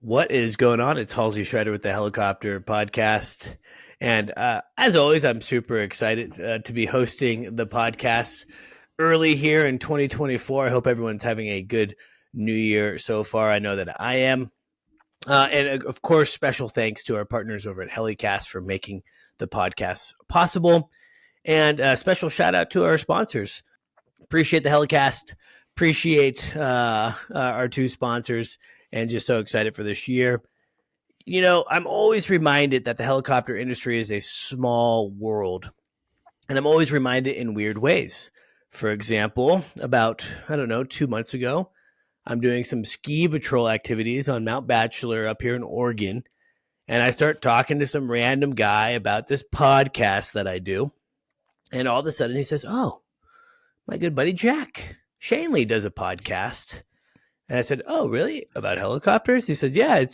What is going on? It's Halsey Schider with the Helicopter Podcast. And as always, I'm super excited to be hosting the podcast early here in 2024. I hope everyone's having a good new year so far. I know that I am. And of course, special thanks to our partners over at Helicast for making the podcast possible. And a special shout out to our sponsors. Appreciate the Helicast. Appreciate our two sponsors. And just so excited for this year. You know, I'm always reminded that the helicopter industry is a small world. And I'm always reminded in weird ways. For example, about, 2 months ago, I'm doing some ski patrol activities on Mount Bachelor up here in Oregon. And I start talking to some random guy about this podcast that I do. And all of a sudden he says, "Oh, my good buddy Jack Schonely does a podcast." And I said, "Oh, really? About helicopters?" He said, "Yeah,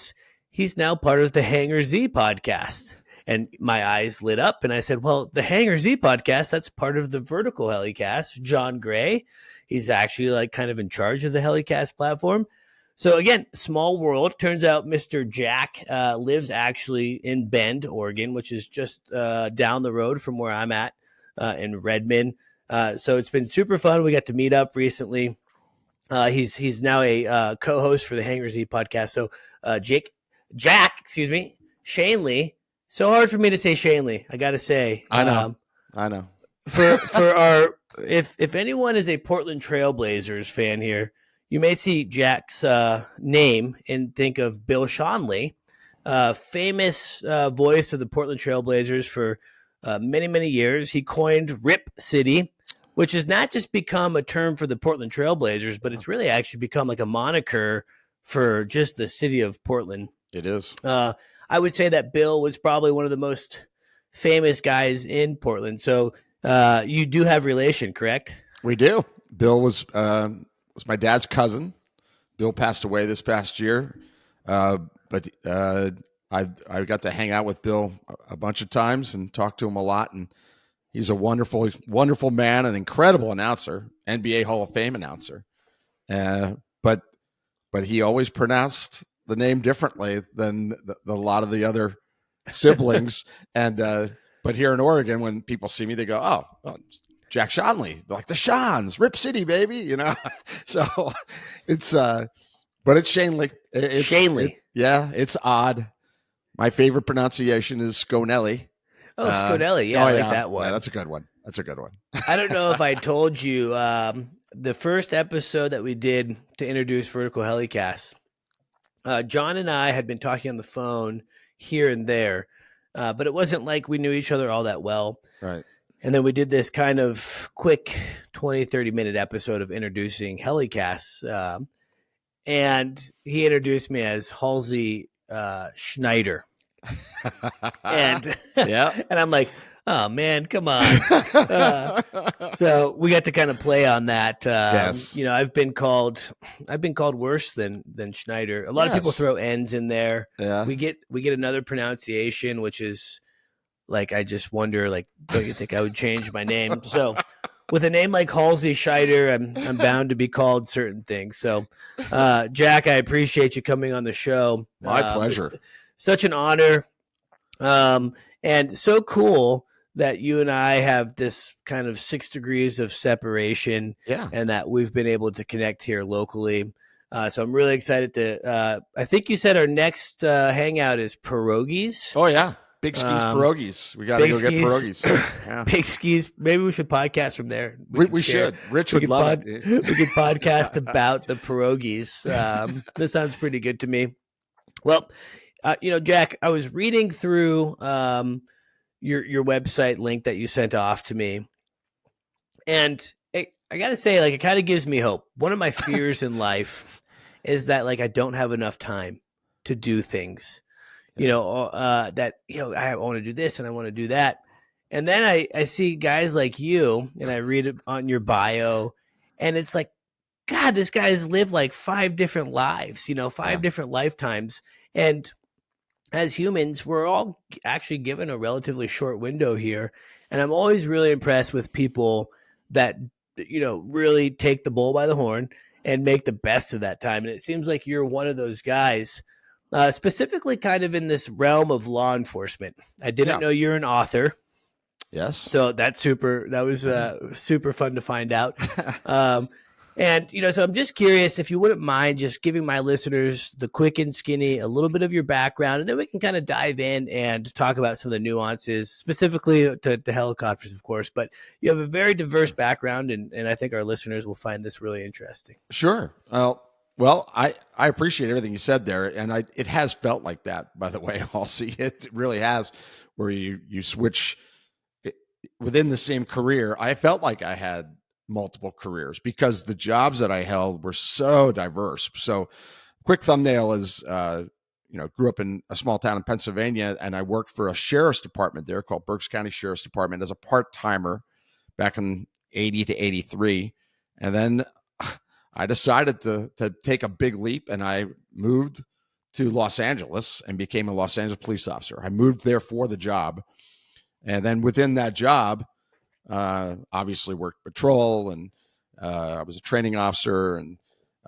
he's now part of the Hangar Z Podcast." And my eyes lit up and I said, "Well, the Hangar Z Podcast, that's part of the Vertical Helicast. John Gray, he's actually like kind of in charge of the Helicast platform." So again, small world. Turns out Mr. Jack lives actually in Bend, Oregon, which is just down the road from where I'm at in Redmond. So it's been super fun. We got to meet up recently. He's now a co-host for the Hangar Z Podcast. So Jack, Schonely. So hard for me to say Schonely. I got to say. I know. For our if anyone is a Portland Trailblazers fan here, you may see Jack's name and think of Bill Schonely, famous voice of the Portland Trailblazers for many years. He coined Rip City, which has not just become a term for the Portland Trailblazers, but it's really actually become like a moniker for just the city of Portland. It is. I would say that Bill was probably one of the most famous guys in Portland. So you do have relation, correct? We do. Bill was my dad's cousin. Bill passed away this past year, but I got to hang out with Bill a bunch of times and talk to him a lot, and he's a wonderful, wonderful man, an incredible announcer, NBA Hall of Fame announcer. But he always pronounced the name differently than a lot of the other siblings. But here in Oregon, when people see me, they go, "Oh, Jack Schonely, like the Shans, Rip City, baby," you know. So it's, but it's Schonely. Schonely. Yeah, it's odd. My favorite pronunciation is Schonely. Oh, Schonely. Yeah, I like that one. Yeah, that's a good one. I don't know if I told you the first episode that we did to introduce Vertical Helicast, John and I had been talking on the phone here and there, but it wasn't like we knew each other all that well. Right. And then we did this kind of quick 20, 30-minute episode of introducing Helicasts. And he introduced me as Halsey Schider. And and I'm like, "Oh man, come on." So we got to kind of play on that. Yes. You know, I've been called worse than Schneider. A lot of people throw N's in there. Yeah. We get another pronunciation, which is like, I just wonder, like, don't you think I would change my name? So with a name like Halsey Schider, I'm bound to be called certain things. So Jack, I appreciate you coming on the show. My pleasure. Such an honor. And so cool that you and I have this kind of 6 degrees of separation, and that we've been able to connect here locally. So I'm really excited to, I think you said our next hangout is pierogies. Oh yeah. Big Skis pierogies. We got to go get pierogies. Yeah. Big Skis. Maybe we should podcast from there. We should. Rich would love it. We could podcast about the pierogies. This sounds pretty good to me. Well, Jack, I was reading through your website link that you sent off to me, And I got to say, like, it kind of gives me hope. One of my fears in life is that, like, I don't have enough time to do things, that, I want to do this and I want to do that. And then I see guys like you and I read it on your bio and it's like, God, this guy's lived like 5 different lives, Yeah. 5 different lifetimes. And as humans, we're all actually given a relatively short window here. And I'm always really impressed with people that, really take the bull by the horn and make the best of that time. And it seems like you're one of those guys, specifically kind of in this realm of law enforcement. I didn't Yeah. know you're an author. Yes. So that was super fun to find out. So I'm just curious if you wouldn't mind just giving my listeners the quick and skinny, a little bit of your background, and then we can kind of dive in and talk about some of the nuances, specifically to helicopters, of course. But you have a very diverse background, and I think our listeners will find this really interesting. Sure. Well, I appreciate everything you said there, and it has felt like that, by the way, Halsey. It really has, where you switch within the same career. I felt like I had multiple careers because the jobs that I held were so diverse. So, quick thumbnail is, grew up in a small town in Pennsylvania, and I worked for a sheriff's department there called Berks County Sheriff's Department as a part-timer back in 80 to 83. And then I decided to take a big leap, and I moved to Los Angeles and became a Los Angeles police officer. I moved there for the job. And then within that job, obviously worked patrol, and I was a training officer, and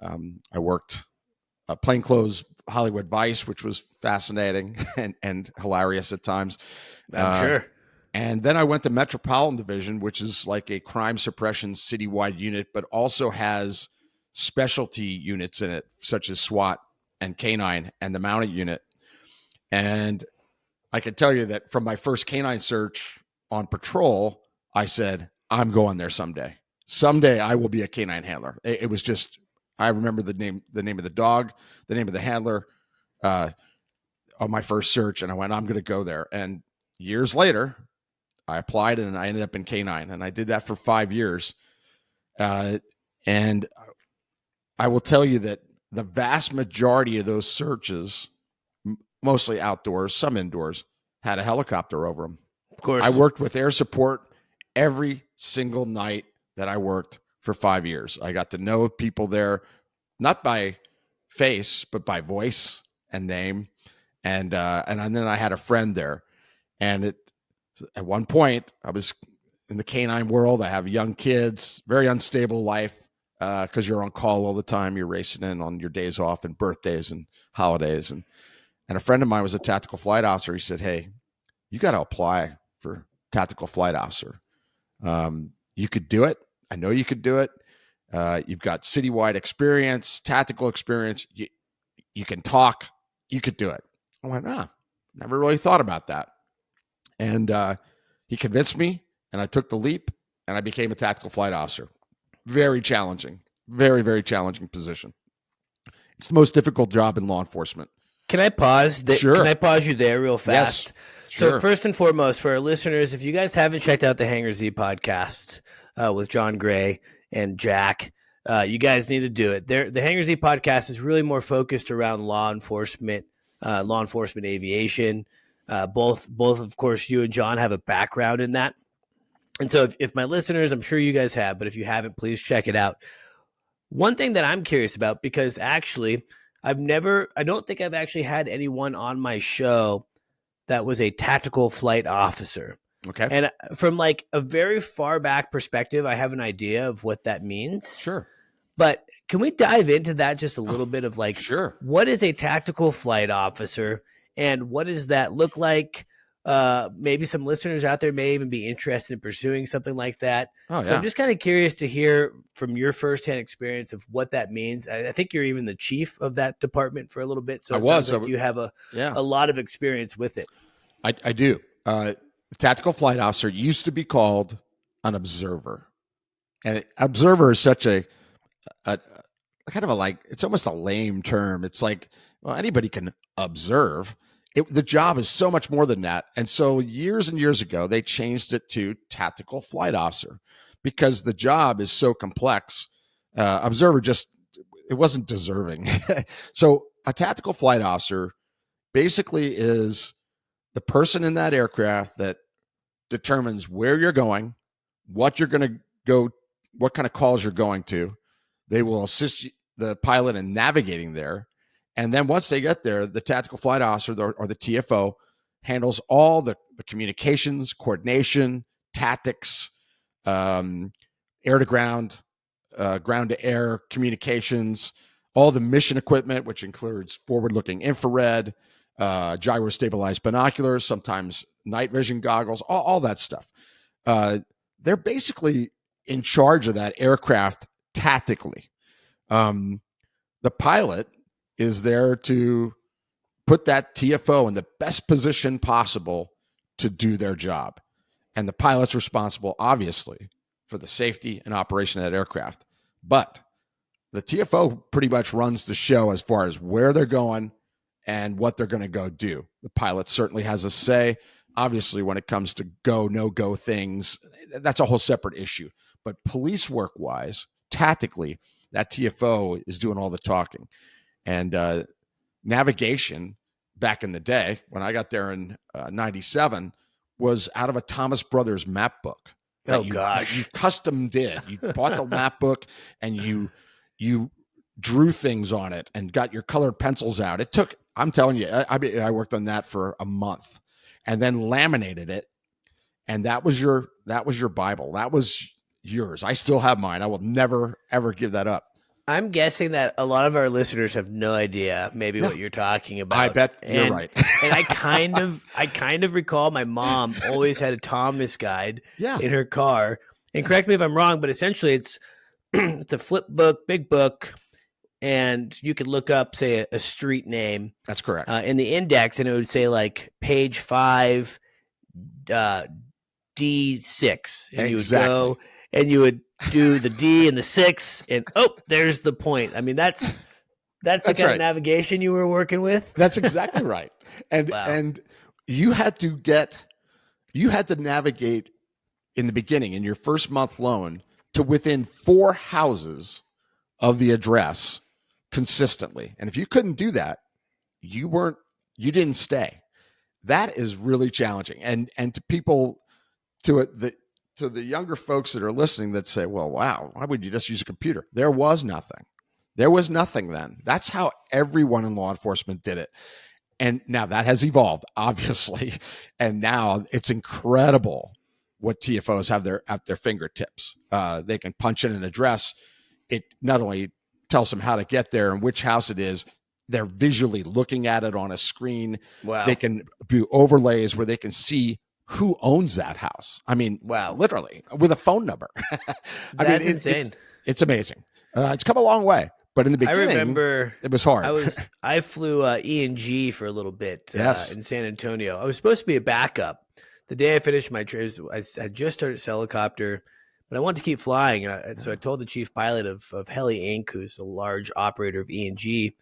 I worked plainclothes Hollywood Vice, which was fascinating and hilarious at times. I'm sure. And then I went to Metropolitan Division, which is like a crime suppression citywide unit, but also has specialty units in it, such as SWAT and K9 and the mounted unit. And I can tell you that from my first K9 search on patrol, I said, I'm going there someday. Someday I will be a K9 handler. It was just, I remember the name of the dog, the name of the handler on my first search. And I went, I'm going to go there. And years later, I applied and I ended up in K9. And I did that for 5 years. And I will tell you that the vast majority of those searches, mostly outdoors, some indoors, had a helicopter over them. Of course. I worked with air support every single night that I worked for 5 years. I got to know people there, not by face, but by voice and name. And then I had a friend there. And at one point, I was in the K9 world. I have young kids, very unstable life, because you're on call all the time. You're racing in on your days off and birthdays and holidays. And a friend of mine was a tactical flight officer. He said, hey, you got to apply for tactical flight officer. You could do it. I know you could do it. You've got citywide experience, tactical experience. You can talk. You could do it. I went, never really thought about that. And he convinced me, and I took the leap, and I became a tactical flight officer. Very challenging, very, very challenging position. It's the most difficult job in law enforcement. Can I pause? Sure. Can I pause you there real fast? Yes. Sure. So first and foremost, for our listeners, if you guys haven't checked out the Hangar Z podcast with John Gray and Jack, you guys need to do it. The Hangar Z podcast is really more focused around law enforcement aviation. Both of course, you and John have a background in that. And so if my listeners, I'm sure you guys have, but if you haven't, please check it out. One thing that I'm curious about, because actually I don't think I've actually had anyone on my show that was a tactical flight officer. Okay. And from like a very far back perspective, I have an idea of what that means. Sure. But can we dive into that just a little bit of like, sure. What is a tactical flight officer and what does that look like? Maybe some listeners out there may even be interested in pursuing something like that. Oh, So yeah. I'm just kind of curious to hear from your firsthand experience of what that means. I think you're even the chief of that department for a little bit. So it sounds like you have a lot of experience with it. I do. The tactical flight officer used to be called an observer. And observer is such a kind of it's almost a lame term. It's like, well, anybody can observe. The job is so much more than that. And so years and years ago, they changed it to tactical flight officer. because the job is so complex. Observer it wasn't deserving. So a tactical flight officer basically is the person in that aircraft that determines where you're going, what you're going to go, what kind of calls you're going to. They will assist the pilot in navigating there. And then once they get there, the tactical flight officer or the TFO handles all the communications, coordination, tactics, air to ground, ground to air communications, all the mission equipment, which includes forward-looking infrared, gyro-stabilized binoculars, sometimes night vision goggles, all that stuff. They're basically in charge of that aircraft tactically. The pilot is there to put that TFO in the best position possible to do their job. And the pilot's responsible, obviously, for the safety and operation of that aircraft. But the TFO pretty much runs the show as far as where they're going and what they're going to go do. The pilot certainly has a say. Obviously, when it comes to go, no-go things, that's a whole separate issue. But police work-wise, tactically, that TFO is doing all the talking. And navigation back in the day, when I got there in 97, was out of a Thomas Brothers map book. Gosh. You custom did. You bought the map book and you drew things on it and got your colored pencils out. It took, I'm telling you, I worked on that for a month and then laminated it. And that was your Bible. That was yours. I still have mine. I will never, ever give that up. I'm guessing that a lot of our listeners have no idea maybe what you're talking about. I bet you're right. And I kind of recall my mom always had a Thomas guide in her car. And correct me if I'm wrong, but essentially it's it's a flip book, big book, and you could look up, say, a street name. That's correct. In the index, and it would say like page 5, D6, and you would go and you would do the D and the 6, and there's the point. I mean, that's the kind of navigation you were working with. That's exactly right. And and you had to navigate in the beginning in your first month loan to within 4 houses of the address consistently. And if you couldn't do that, you didn't stay. That is really challenging. And to people, to the younger folks that are listening that say, well, wow, why would you just use a computer? There was nothing. There was nothing then. That's how everyone in law enforcement did it. And now that has evolved, obviously. And now it's incredible what TFOs have at their fingertips. They can punch in an address. It not only tells them how to get there and which house it is, they're visually looking at it on a screen. Wow. They can do overlays where they can see who owns that house. I mean, wow, literally with a phone number. That's insane. It's amazing. It's come a long way, but in the beginning, I remember it was hard. I flew E&G for a little bit in San Antonio. I was supposed to be a backup. The day I finished my trip, I had just started helicopter, but I wanted to keep flying. And so I told the chief pilot of Heli Inc., who's a large operator of E&G,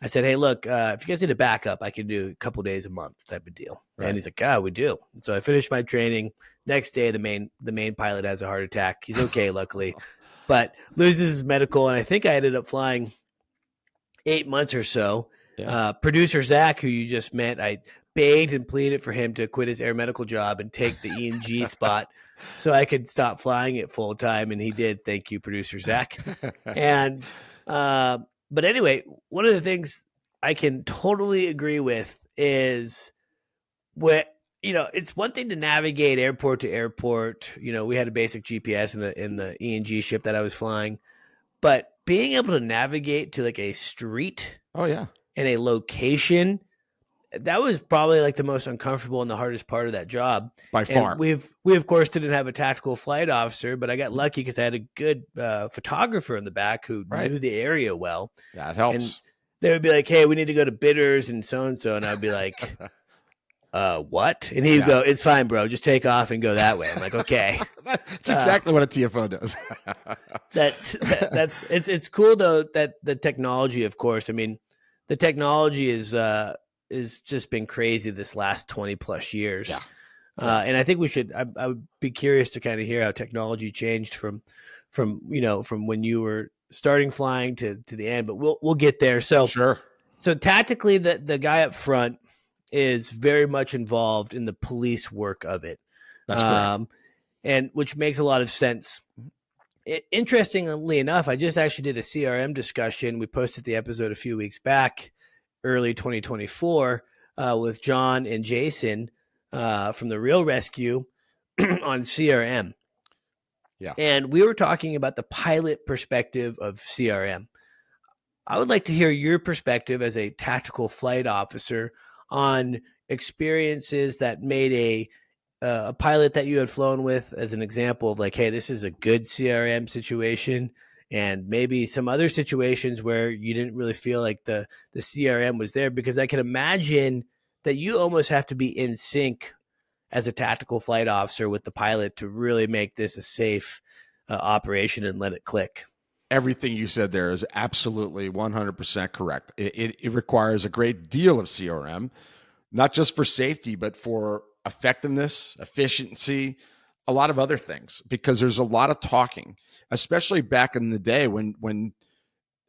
I said, hey, look, if you guys need a backup, I can do a couple days a month type of deal. Right. And he's like, we do. And so I finished my training. Next day, the main pilot has a heart attack. He's okay, luckily, but loses his medical. And I think I ended up flying 8 months or so. Yeah. Producer Zach, who you just met, I begged and pleaded for him to quit his air medical job and take the E&G spot so I could stop flying it full time. And he did. Thank you, Producer Zach. And but anyway, one of the things I can totally agree with is it's one thing to navigate airport to airport. We had a basic GPS in the E&G ship that I was flying, but being able to navigate to like a street, and a location, that was probably like the most uncomfortable and the hardest part of that job by far. We of course didn't have a tactical flight officer, but I got lucky because I had a good photographer in the back who knew the area well. That helps. And they would be like, hey, we need to go to Bitters and so-and-so. And I'd be like, what? And he'd go, it's fine, bro. Just take off and go that way. I'm like, okay. That's exactly what a TFO does. It's cool though that the technology, of course, I mean, the technology is just been crazy this last 20 plus years. Yeah. And I think we should. I would be curious to kind of hear how technology changed from from when you were starting flying to the end. But we'll get there. Sure. So tactically, the guy up front is very much involved in the police work of it, That's correct. And which makes a lot of sense. Interestingly enough, I just actually did a CRM discussion. We posted the episode a few weeks back, early 2024, with John and Jason from the Real Rescue on CRM. Yeah. And we were talking about the pilot perspective of CRM. I would like to hear your perspective as a tactical flight officer on experiences that made a pilot that you had flown with as an example of like, hey, this is a good CRM situation, and maybe some other situations where you didn't really feel like the CRM was there, because I can imagine that you almost have to be in sync as a tactical flight officer with the pilot to really make this a safe operation and let it click. Everything you said there is absolutely 100% correct. It requires a great deal of CRM, not just for safety, but for effectiveness, efficiency, a lot of other things, because there's a lot of talking, especially back in the day when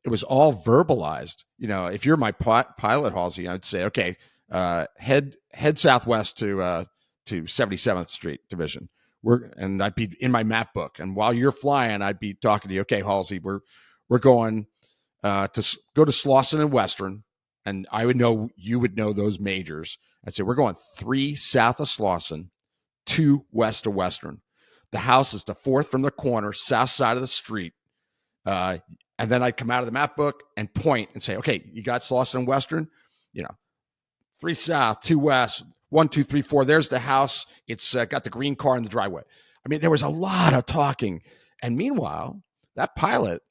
it was all verbalized. You know, if you're my pilot, Halsey, I'd say, okay, head southwest to 77th Street Division. And I'd be in my map book, and while you're flying, I'd be talking to you. Okay, Halsey, we're going to go to Slauson and Western, and I would know, you would know those majors. I'd say we're going 3 south of Slauson, 2 west of Western. The house is the 4th from the corner, south side of the street. And then I'd come out of the map book and point and say, okay, you got Slauson and Western, 3 south, 2 west, 1, 2, 3, 4. There's the house. It's got the green car in the driveway. I mean, there was a lot of talking. And meanwhile, that pilot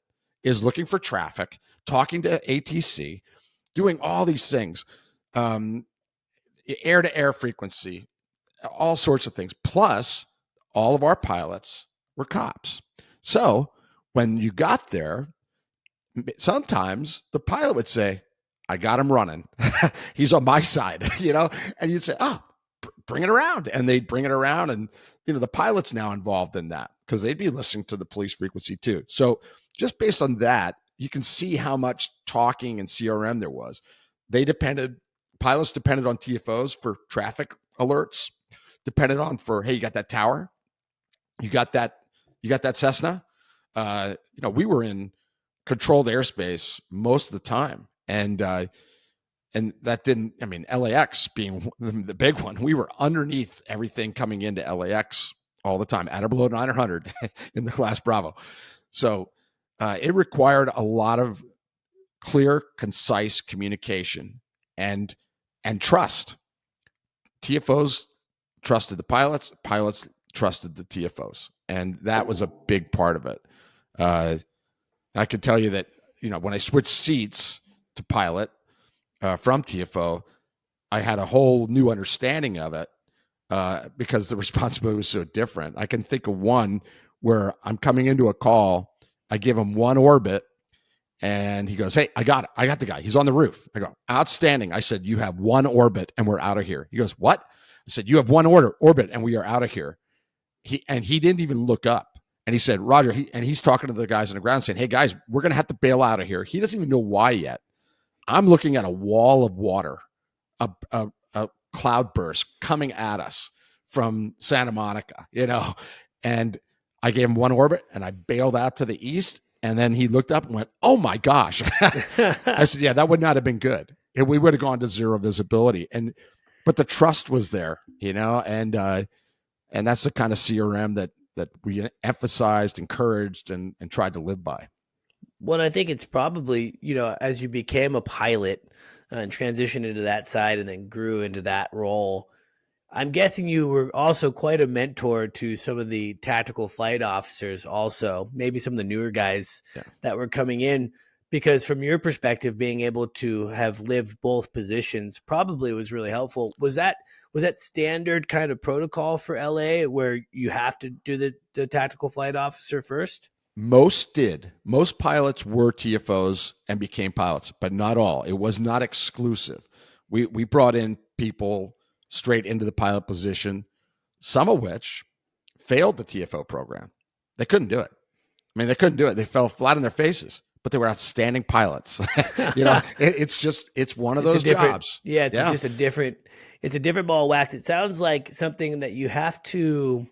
is looking for traffic, talking to ATC, doing all these things, air-to-air frequency, all sorts of things. Plus, all of our pilots were cops. So when you got there, sometimes the pilot would say, I got him running. He's on my side, and you'd say, oh, bring it around. And they'd bring it around. And, the pilot's now involved in that because they'd be listening to the police frequency too. So just based on that, you can see how much talking and CRM there was. Pilots depended on TFOs for traffic alerts, depended on hey, you got that tower? You got that Cessna? We were in controlled airspace most of the time. And that didn't, LAX being the big one, we were underneath everything coming into LAX all the time, at or below 900 in the class Bravo. So it required a lot of clear, concise communication and trust. TFOs trusted the pilots trusted the TFOs. And that was a big part of it. I could tell you that, when I switched seats to pilot, from TFO, I had a whole new understanding of it because the responsibility was so different. I can think of one where I'm coming into a call, I give him one orbit, and he goes, hey, I got it. I got the guy. He's on the roof. I go, outstanding. I said, you have one orbit and we're out of here. He goes, what? I said, you have one orbit and we are out of here. He didn't even look up. And he said, Roger, he's talking to the guys on the ground saying, hey guys, we're going to have to bail out of here. He doesn't even know why yet. I'm looking at a wall of water, a cloud burst coming at us from Santa Monica, and I gave him one orbit and I bailed out to the east. And then he looked up and went, oh my gosh. I said, yeah, that would not have been good. We would have gone to zero visibility. But the trust was there, and that's the kind of CRM that we emphasized, encouraged, and tried to live by. Well, I think it's probably, as you became a pilot and transitioned into that side and then grew into that role, I'm guessing you were also quite a mentor to some of the tactical flight officers also, maybe some of the newer guys that were coming in, because from your perspective, being able to have lived both positions probably was really helpful. Was that standard kind of protocol for LA where you have to do the tactical flight officer first? Most did. Most pilots were TFOs and became pilots, but not all. It was not exclusive. We brought in people straight into the pilot position. some of which failed the TFO program. They couldn't do it. I mean, they couldn't do it. They fell flat on their faces, but they were outstanding pilots. It's one of those jobs. Yeah, just a different ball of wax. It sounds like something that you have to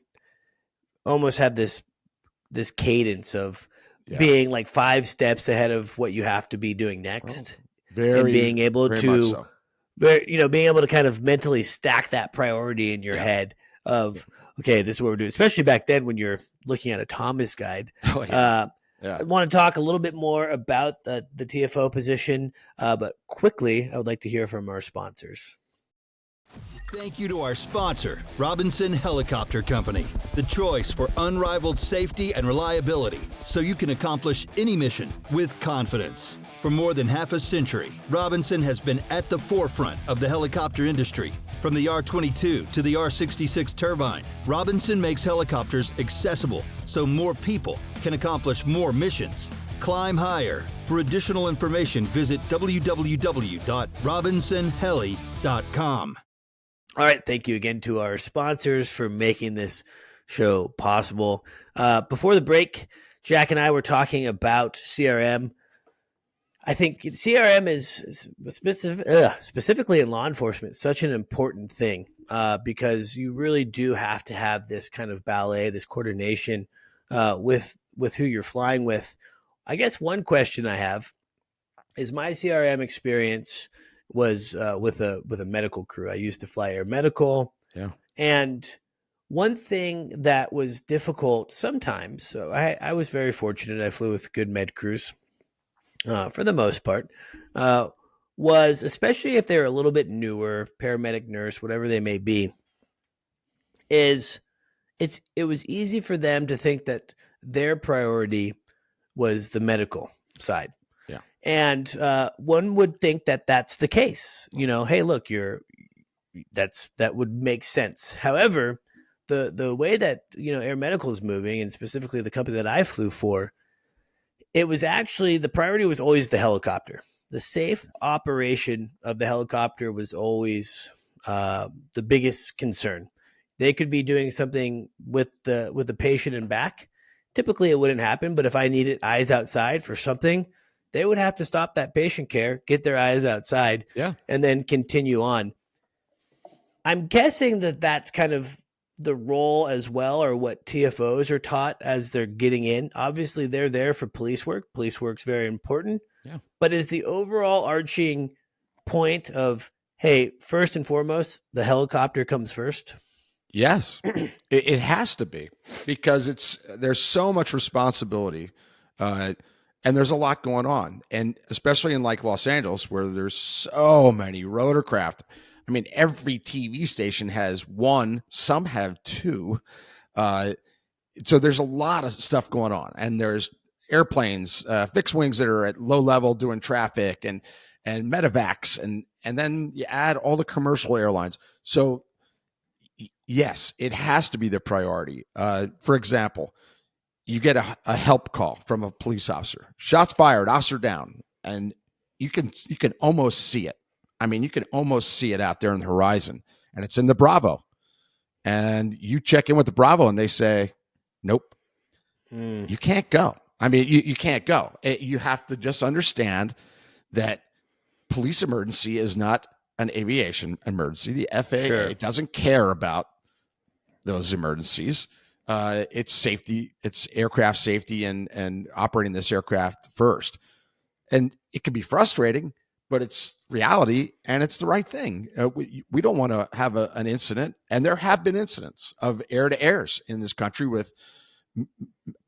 almost have this cadence of being like 5 steps ahead of what you have to be doing next. And being able to, being able to kind of mentally stack that priority in your head of, okay, this is what we're doing, especially back then when you're looking at a Thomas guide. I want to talk a little bit more about the TFO position, but quickly, I would like to hear from our sponsors. Thank you to our sponsor, Robinson Helicopter Company, the choice for unrivaled safety and reliability, so you can accomplish any mission with confidence. For more than half a century, Robinson has been at the forefront of the helicopter industry. From the R-22 to the R-66 turbine, Robinson makes helicopters accessible so more people can accomplish more missions. Climb higher. For additional information, visit www.robinsonheli.com. All right. Thank you again to our sponsors for making this show possible. Before the break, Jack and I were talking about CRM. I think CRM is specifically in law enforcement, such an important thing because you really do have to have this kind of ballet, this coordination with who you're flying with. I guess one question I have is my CRM experience was with a medical crew. I used to fly air medical. Yeah. And one thing that was difficult sometimes, so I was very fortunate. I flew with good med crews for the most part, was especially if they're a little bit newer, paramedic, nurse, whatever they may be, it was easy for them to think that their priority was the medical side. And one would think that that's the case. Hey, look, that would make sense. However, the way that air medical is moving, and specifically the company that I flew for, it was actually the priority was always the helicopter. The safe operation of the helicopter was always the biggest concern. They could be doing something with the patient in back. Typically, it wouldn't happen, but if I needed eyes outside for something, they would have to stop that patient care, get their eyes outside, and then continue on. I'm guessing that that's kind of the role as well, or what TFOs are taught as they're getting in. Obviously, they're there for police work. Police work's very important. Yeah. But is the overall arching point of, hey, first and foremost, the helicopter comes first? Yes, it has to be, because there's so much responsibility. And there's a lot going on, and especially in like Los Angeles, where there's so many rotorcraft. I mean, every TV station has one, some have 2. So there's a lot of stuff going on, and there's airplanes, fixed wings that are at low level doing traffic, and medevacs, and then you add all the commercial airlines. So yes, it has to be the priority. For example, you get a help call from a police officer. Shots fired, officer down, and you can almost see it. I mean, you can almost see it out there on the horizon, and it's in the Bravo. And you check in with the Bravo, and they say, "Nope, you can't go." I mean, you can't go. You have to just understand that police emergency is not an aviation emergency. The FAA doesn't care about those emergencies. It's safety, it's aircraft safety, and operating this aircraft first. And it can be frustrating, but it's reality, and it's the right thing. We don't want to have an incident, and there have been incidents of air-to-airs in this country with,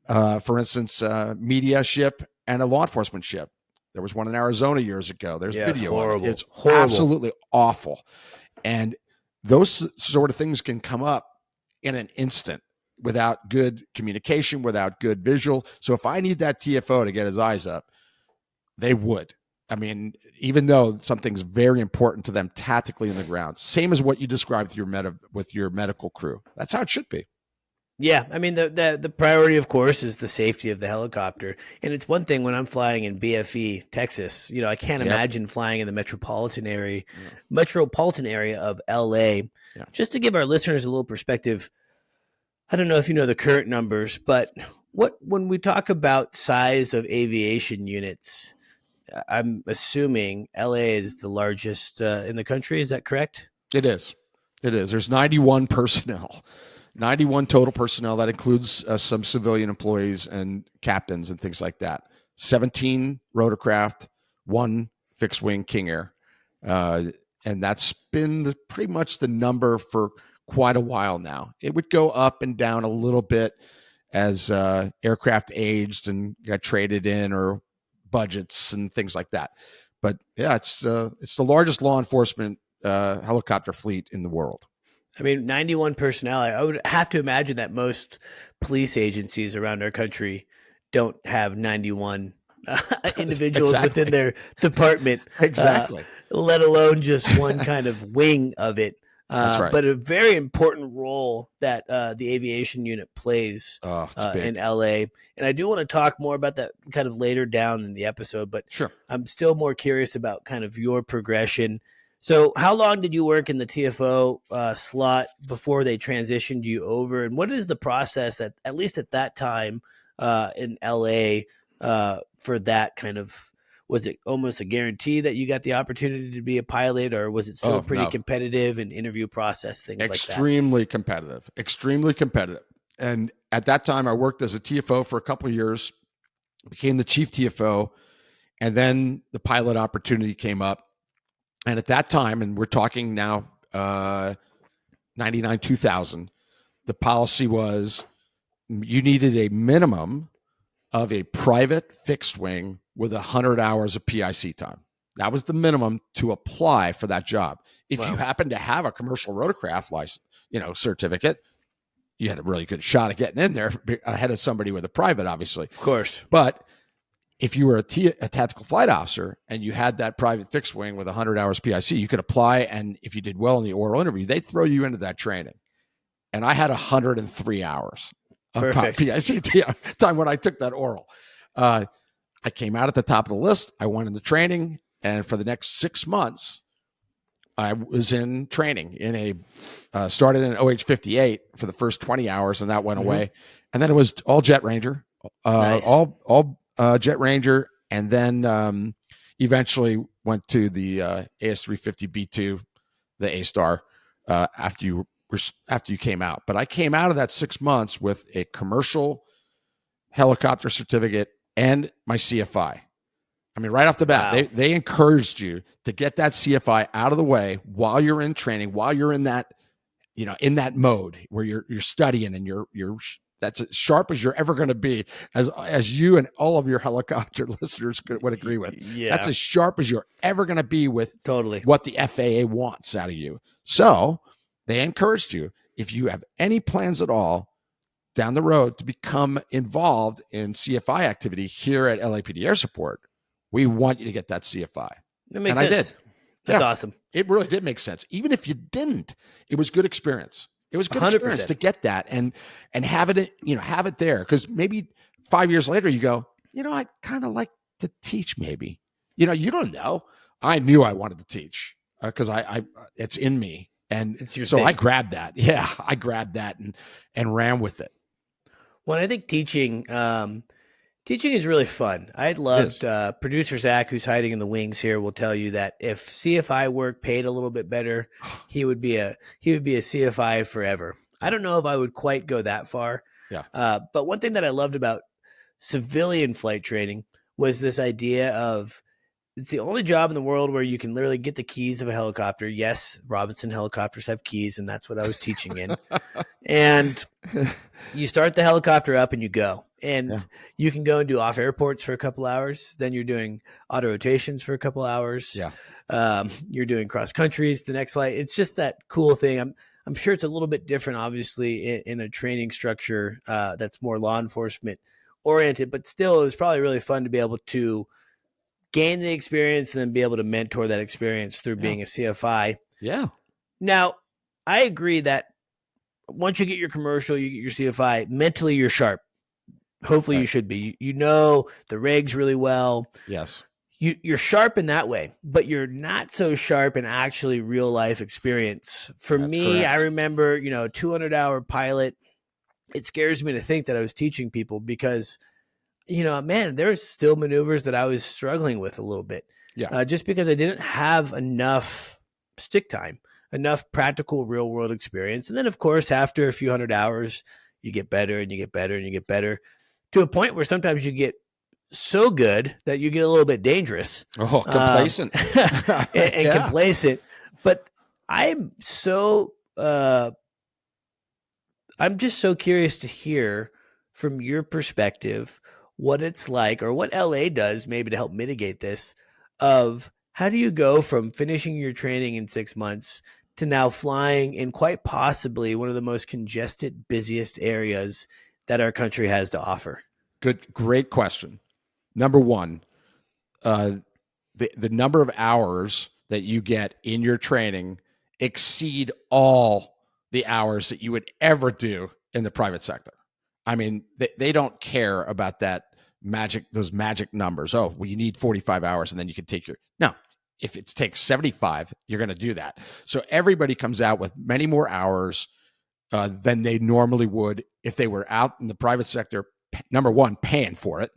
for instance, media ship and a law enforcement ship. There was one in Arizona years ago. There's video. Horrible. It's horrible. Absolutely awful. And those sort of things can come up in an instant without good communication, without good visual. So if I need that TFO to get his eyes up, they would. I mean, even though something's very important to them tactically in the ground, same as what you described with your medical crew. That's how it should be. Yeah, I mean the priority, of course, is the safety of the helicopter, and it's one thing when I'm flying in BFE, Texas. I can't Yep. imagine flying in the metropolitan area of LA. Yeah. Just to give our listeners a little perspective, I don't know if you know the current numbers, but when we talk about size of aviation units, I'm assuming LA is the largest in the country. Is that correct? It is. It is. There's 91 personnel, 91 total personnel. That includes some civilian employees and captains and things like that. 17 rotorcraft, 1 fixed wing King Air. And that's been pretty much the number for quite a while now. It would go up and down a little bit as aircraft aged and got traded in, or budgets and things like that. But yeah, it's the largest law enforcement helicopter fleet in the world. I mean, 91 personnel. I would have to imagine that most police agencies around our country don't have 91 individuals within their department. Exactly. Let alone just one kind of wing of it. That's right. But a very important role that the aviation unit plays in LA. And I do want to talk more about that kind of later down in the episode, but sure. I'm still more curious about kind of your progression. So how long did you work in the TFO slot before they transitioned you over? And what is the process, at least at that time in LA, for that kind of, was it almost a guarantee that you got the opportunity to be a pilot, or was it still pretty competitive and interview process, things like that? Extremely competitive. And at that time, I worked as a TFO for a couple of years, became the chief TFO, and then the pilot opportunity came up. And at that time, and we're talking now 99, 2000, the policy was you needed a minimum of a private fixed wing with 100 hours of PIC time. That was the minimum to apply for that job. If you happen to have a commercial rotorcraft license, certificate, you had a really good shot at getting in there ahead of somebody with a private, obviously. Of course. But if you were a tactical flight officer and you had that private fixed wing with 100 hours PIC, you could apply. And if you did well in the oral interview, they'd throw you into that training. And I had 103 hours of PIC time when I took that oral. I came out at the top of the list. I went in the training, and for the next 6 months, I was in training started in OH-58 for the first 20 hours, and that went away. And then it was all Jet Ranger, Nice. all Jet Ranger, and then eventually went to the AS350B2, the A-Star, after you came out. But I came out of that 6 months with a commercial helicopter certificate and my CFI. I mean, right off the bat, they encouraged you to get that CFI out of the way while you're in training, while you're in that, in that mode where you're studying and you're that's as sharp as you're ever going to be, as you and all of your helicopter listeners would agree with. Yeah. That's as sharp as you're ever going to be with what the FAA wants out of you. So they encouraged you, if you have any plans at all down the road to become involved in CFI activity here at LAPD Air Support, we want you to get that CFI. That makes sense. I did. That's awesome. It really did make sense. Even if you didn't, it was good experience. It was good 100%. Experience to get that and have it, have it there. Because maybe 5 years later you go, I'd kind of like to teach maybe. You don't know. I knew I wanted to teach because I it's in me. And so thing. I grabbed that. Yeah, I grabbed that and ran with it. Well, I think teaching is really fun. I loved producer Zach, who's hiding in the wings here, will tell you that if CFI work paid a little bit better, he would be a CFI forever. I don't know if I would quite go that far. Yeah. But one thing that I loved about civilian flight training was this idea of it's the only job in the world where you can literally get the keys of a helicopter. Yes, Robinson helicopters have keys, and that's what I was teaching in. And you start the helicopter up and you go. And you can go and do off airports for a couple hours. Then you're doing auto rotations for a couple hours. Yeah. You're doing cross countries the next flight. It's just that cool thing. I'm sure it's a little bit different, obviously, in a training structure that's more law enforcement oriented, but still it was probably really fun to be able to gain the experience and then be able to mentor that experience through being a CFI. Yeah. Now, I agree that once you get your commercial, you get your CFI, mentally you're sharp. Hopefully Right. you should be. You know the regs really well. Yes. You're sharp in that way, but you're not so sharp in actually real life experience. For That's me, correct. I remember, 200-hour pilot. It scares me to think that I was teaching people because, man, there's still maneuvers that I was struggling with a little bit. Yeah. Just because I didn't have enough stick time, enough practical real world experience. And then, of course, after a few hundred hours, you get better and you get better and you get better to a point where sometimes you get so good that you get a little bit dangerous. Oh, complacent. And complacent. But I'm just so curious to hear from your perspective what it's like, or what LA does maybe to help mitigate this, of how do you go from finishing your training in 6 months to now flying in quite possibly one of the most congested, busiest areas that our country has to offer? Great question. Number one, the number of hours that you get in your training exceed all the hours that you would ever do in the private sector. I mean, they don't care about those magic numbers. Oh, well, you need 45 hours and then you can take no, if it takes 75, you're going to do that. So everybody comes out with many more hours than they normally would if they were out in the private sector. Number one, paying for it,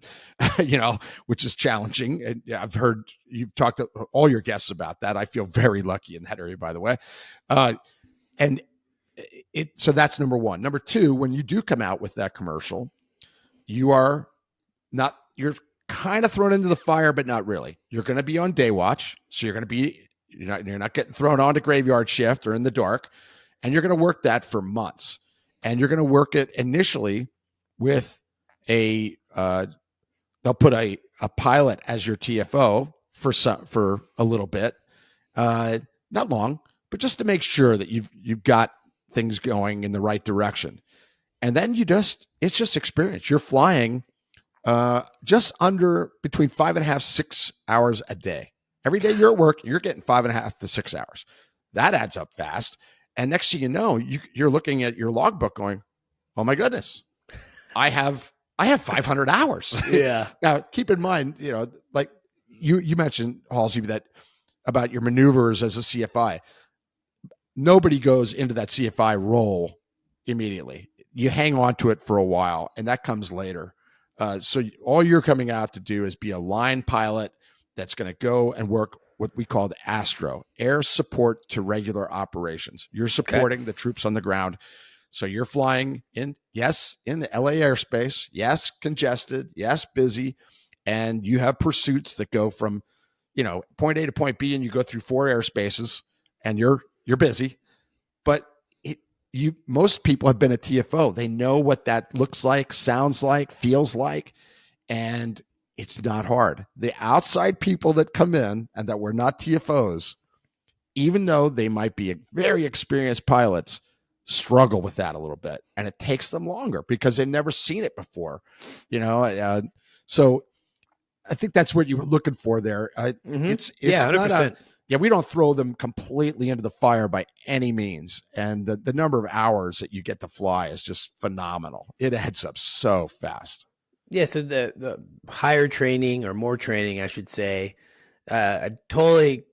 which is challenging. And I've heard you've talked to all your guests about that. I feel very lucky in that area, by the way. So that's number one. Number two, when you do come out with that commercial, you're kind of thrown into the fire, but not really. You're going to be on day watch. So you're not getting thrown onto graveyard shift or in the dark. And you're going to work that for months. And you're going to work it initially with they'll put a pilot as your TFO for a little bit, not long, but just to make sure that you've got things going in the right direction. And then it's just experience. You're flying just under between 5.5, 6 hours a day. Every day you're at work, you're getting 5.5 to 6 hours. That adds up fast. And next thing you know, you're looking at your logbook going, oh my goodness, I have 500 hours. Yeah. Now, keep in mind, like you mentioned, Halsey, that about your maneuvers as a CFI. Nobody goes into that CFI role immediately. You hang on to it for a while, and that comes later. So all you're coming out to do is be a line pilot that's going to go and work what we call the ASTRO, air support to regular operations. You're supporting the troops on the ground. So you're flying in the LA airspace, yes, congested, yes, busy, and you have pursuits that go from, point A to point B, and you go through 4 airspaces, and you're busy. But most people have been a TFO. They know what that looks like, sounds like, feels like, and it's not hard. The outside people that come in and that were not TFOs, even though they might be very experienced pilots, struggle with that a little bit, and it takes them longer because they've never seen it before, so I think that's what you were looking for there. It's 100%. We don't throw them completely into the fire by any means, and the number of hours that you get to fly is just phenomenal. It adds up so fast. Yeah, so the higher training, or more training, I should say, I totally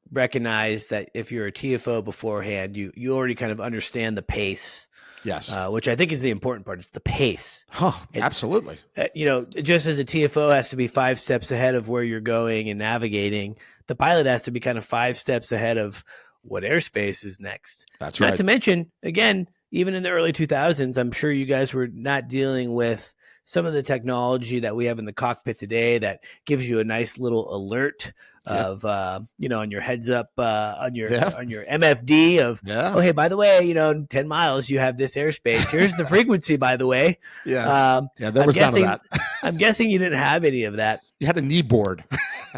recognize that if you're a TFO beforehand, you already kind of understand the pace. Yes. Which I think is the important part. It's the pace. Absolutely. Just as a TFO has to be 5 steps ahead of where you're going and navigating, the pilot has to be kind of 5 steps ahead of what airspace is next. That's right. Not to mention, again, even in the early 2000s, I'm sure you guys were not dealing with some of the technology that we have in the cockpit today that gives you a nice little alert of, on your heads up, on your MFD of, oh, hey, by the way, in 10 miles, you have this airspace. Here's the frequency, by the way. Yes. There was none of that. I'm guessing you didn't have any of that. You had a knee board.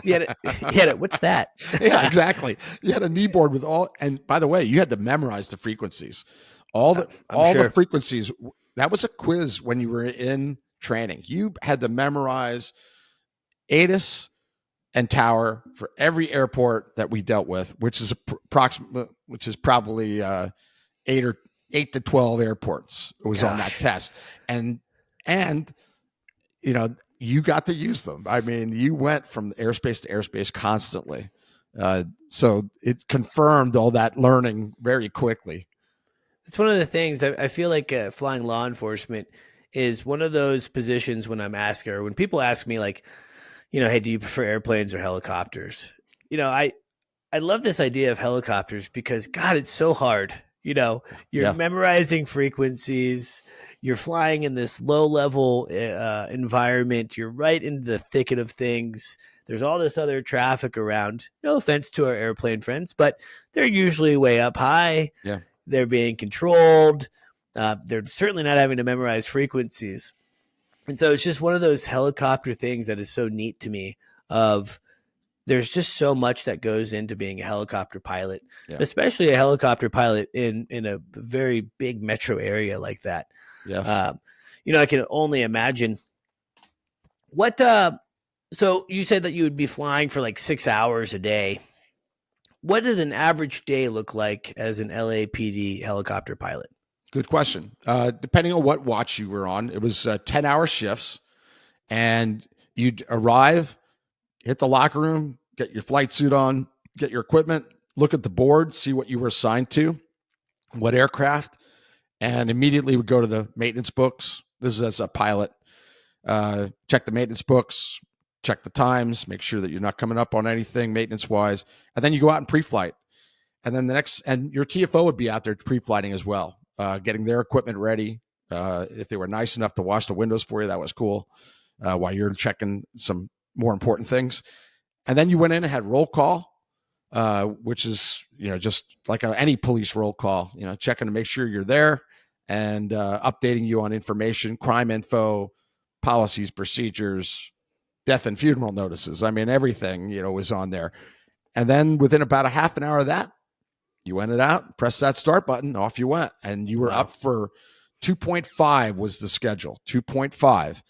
What's that? Yeah, exactly. You had a knee board with all, and by the way, you had to memorize the frequencies. All the frequencies. That was a quiz when you were in training. You had to memorize ATIS and Tower for every airport that we dealt with, which is probably 8 or 8 to 12 airports was on that Gosh. test. And you got to use them. I mean, you went from airspace to airspace constantly. So it confirmed all that learning very quickly. It's one of the things that I feel like flying law enforcement is one of those positions when I'm asked, or when people ask me like, hey, do you prefer airplanes or helicopters? I love this idea of helicopters because God, it's so hard. You're memorizing frequencies. You're flying in this low level environment. You're right into the thicket of things. There's all this other traffic around. No offense to our airplane friends, but they're usually way up high. Yeah. They're being controlled. They're certainly not having to memorize frequencies. And so it's just one of those helicopter things that is so neat to me of there's just so much that goes into being a helicopter pilot, especially a helicopter pilot in a very big metro area like that. Yes. I can only imagine what, so you said that you would be flying for like 6 hours a day. What did an average day look like as an LAPD helicopter pilot? Good question. Depending on what watch you were on, it was 10-hour shifts, and you'd arrive, hit the locker room, get your flight suit on, get your equipment, look at the board, see what you were assigned to, what aircraft, and immediately would go to the maintenance books. This is as a pilot. Check the maintenance books, check the times, make sure that you're not coming up on anything maintenance-wise, and then you go out and pre-flight. And then and your TFO would be out there pre-flighting as well, getting their equipment ready. If they were nice enough to wash the windows for you, that was cool, while you're checking some more important things. And then you went in and had roll call, which is, just like any police roll call, checking to make sure you're there and updating you on information, crime info, policies, procedures, death and funeral notices. I mean, everything, was on there. And then within about a half an hour of that, you went it out, press that start button, off you went. And you were up for 2.5 was the schedule, 2.5.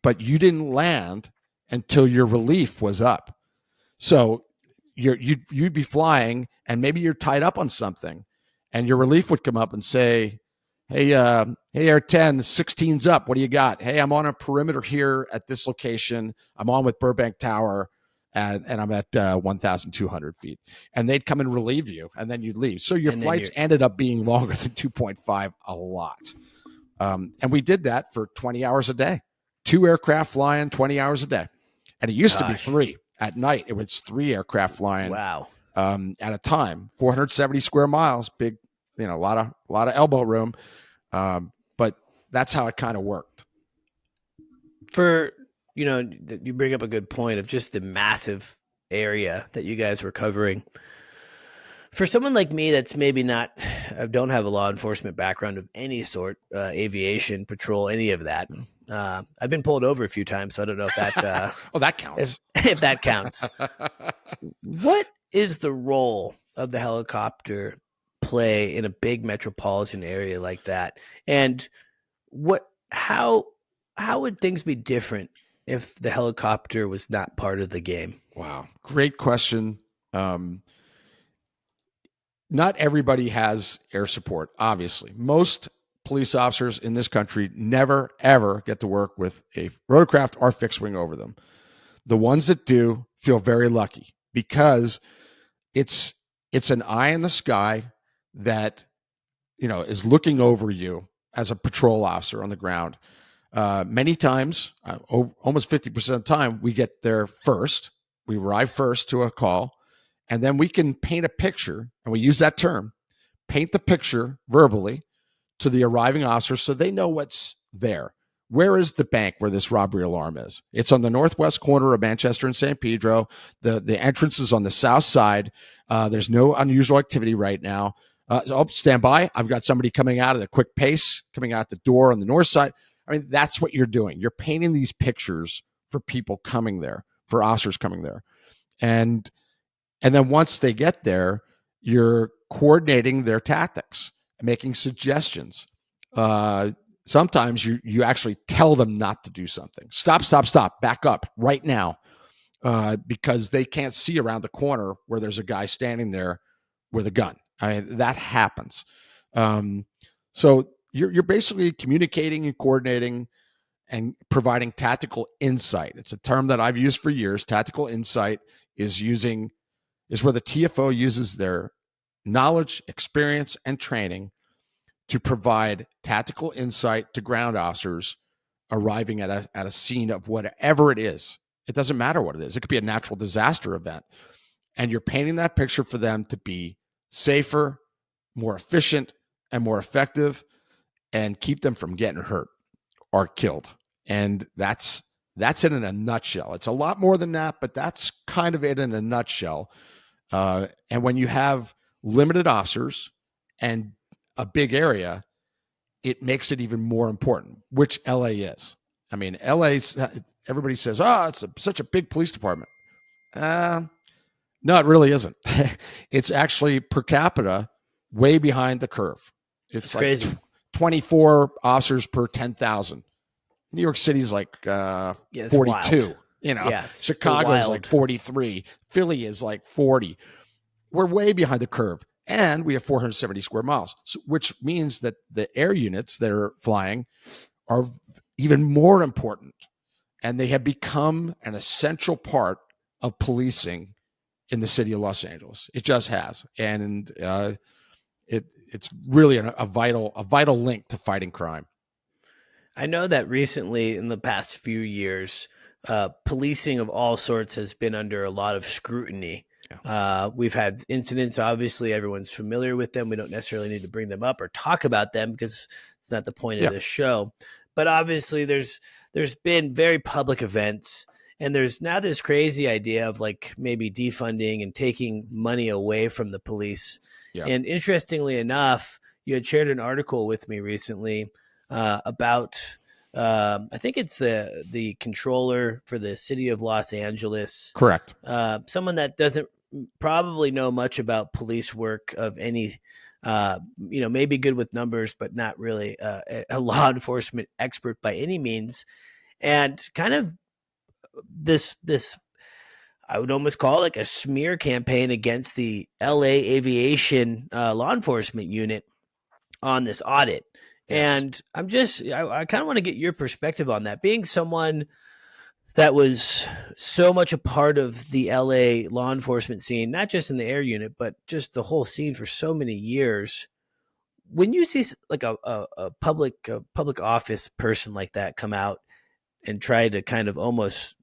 But you didn't land until your relief was up. So you'd be flying, and maybe you're tied up on something, and your relief would come up and say, hey, Air 10, 16's up. What do you got? Hey, I'm on a perimeter here at this location. I'm on with Burbank Tower, and I'm at 1,200 feet. And they'd come and relieve you, and then you'd leave. So your flights ended up being longer than 2.5 a lot. And we did that for 20 hours a day. 2 aircraft flying 20 hours a day. And it used to be 3. At night, it was 3 aircraft flying at a time, 470 square miles, big, a lot of elbow room. But that's how it kind of worked. You bring up a good point of just the massive area that you guys were covering. For someone like me that's maybe not, I don't have a law enforcement background of any sort, aviation, patrol, any of that. I've been pulled over a few times, so I don't know if that that counts. If that counts. What is the role of the helicopter play in a big metropolitan area like that? And how would things be different if the helicopter was not part of the game? Wow. Great question. Not everybody has air support, obviously. Most police officers in this country never, ever get to work with a rotorcraft or fixed wing over them. The ones that do feel very lucky because it's an eye in the sky that, is looking over you as a patrol officer on the ground. Many times, almost 50% of the time, we get there first. We arrive first to a call, and then we can paint a picture, and we use that term, paint the picture verbally to the arriving officer so they know what's there. Where is the bank where this robbery alarm is? It's on the northwest corner of Manchester and San Pedro. The entrance is on the south side. There's no unusual activity right now. Stand by. I've got somebody coming out at a quick pace, coming out the door on the north side. I mean, that's what you're doing. You're painting these pictures for people coming there, for officers coming there. And then once they get there, you're coordinating their tactics, making suggestions. Sometimes you actually tell them not to do something. Stop, back up right now, because they can't see around the corner where there's a guy standing there with a gun. I mean, that happens. So you're basically communicating and coordinating and providing tactical insight. It's a term that I've used for years. Tactical insight is where the TFO uses their knowledge, experience, and training to provide tactical insight to ground officers arriving at a scene of whatever it is. It doesn't matter what it is. It could be a natural disaster event. And you're painting that picture for them to be safer, more efficient, and more effective, and keep them from getting hurt or killed. And that's it in a nutshell. It's a lot more than that, but that's kind of it in a nutshell. And when you have limited officers and a big area, it makes it even more important, which LA is. I mean, LA's, everybody says, it's such a big police department. No, it really isn't. It's actually per capita way behind the curve. It's like crazy. 24 officers per 10,000. New York City's like 42. Wild. Chicago is like 43. Philly is like 40. We're way behind the curve. And we have 470 square miles, which means that the air units that are flying are even more important. And they have become an essential part of policing in the city of Los Angeles. It just has. And it's really a vital link to fighting crime. I know that recently, in the past few years, policing of all sorts has been under a lot of scrutiny. Yeah. We've had incidents. Obviously, everyone's familiar with them. We don't necessarily need to bring them up or talk about them because it's not the point of this show. But obviously, there's been very public events, and there's now this crazy idea of like maybe defunding and taking money away from the police. Yeah. And interestingly enough, you had shared an article with me recently about I think it's the controller for the city of Los Angeles. Correct. Someone that doesn't probably know much about police work of any, maybe good with numbers, but not really a law enforcement expert by any means. And kind of this I would almost call it like a smear campaign against the LA aviation law enforcement unit on this audit. Yes. And I kind of want to get your perspective on that. Being someone that was so much a part of the LA law enforcement scene, not just in the air unit, but just the whole scene for so many years. When you see like a public office person like that come out and try to kind of almost,